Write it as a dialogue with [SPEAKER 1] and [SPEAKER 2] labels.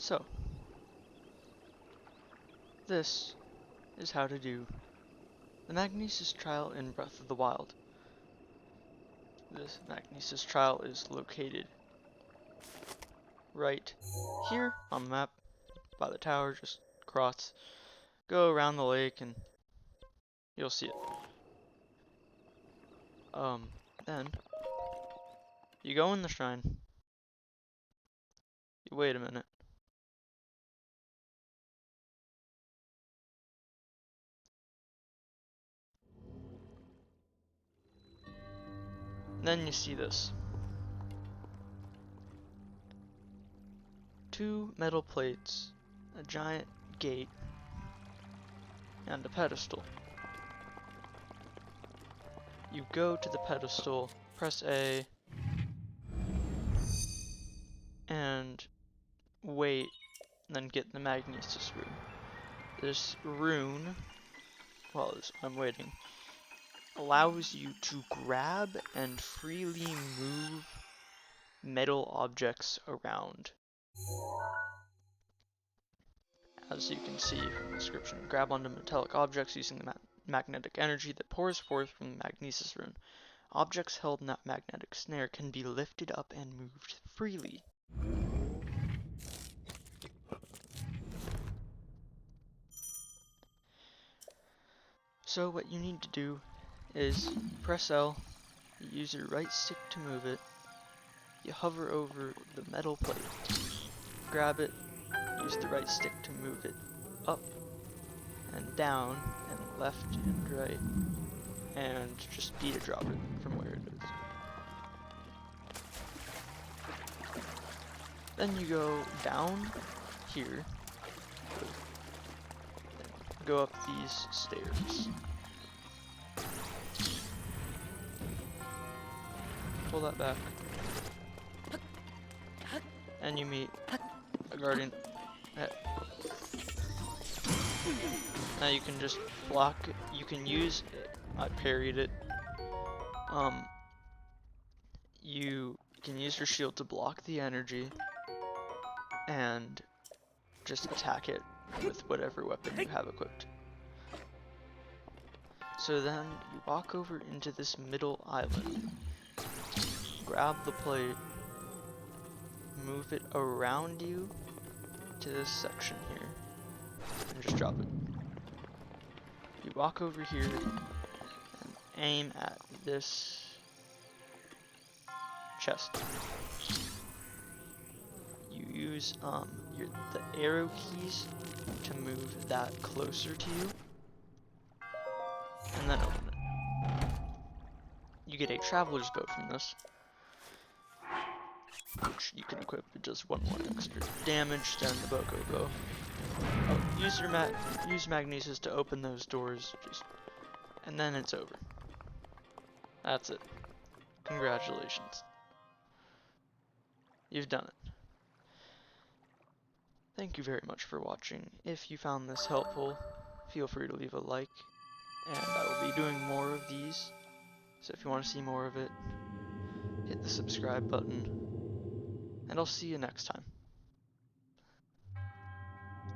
[SPEAKER 1] So, this is how to do the Magnesis Trial in Breath of the Wild. This Magnesis Trial is located right here on the map by the tower. Just cross, go around the lake, and you'll see it. Then you go in the shrine. You wait a minute. Then you see this. 2 metal plates, a giant gate, and a pedestal. You go to the pedestal, press A, and wait, and then get the Magnesis rune. This rune, while I'm waiting, allows you to grab and freely move metal objects around. As you can see from the description, grab onto metallic objects using the magnetic energy that pours forth from the Magnesis rune. Objects held in that magnetic snare can be lifted up and moved freely. So what you need to do is press L, you use your right stick to move it, you hover over the metal plate, grab it, use the right stick to move it up and down and left and right, and just beat a drop it from where it is. Then you go down here, go up these stairs. Pull that back. And you meet a guardian. Now you can just block, you can use, I parried it. You can use your shield to block the energy and just attack it with whatever weapon you have equipped. So then you walk over into this middle island, grab the plate, move it around you to this section here, and just drop it. You walk over here and aim at this chest. You use the arrow keys to move that closer to you, and then open it. You get a traveler's boat from this, which you can equip. It does 1 more extra damage than the Boko bow. Oh, use Magnesis to open those doors, and then it's over. That's it. Congratulations. You've done it. Thank you very much for watching. If you found this helpful, feel free to leave a like, and I will be doing more of these. So if you want to see more of it, hit the subscribe button, and I'll see you next time.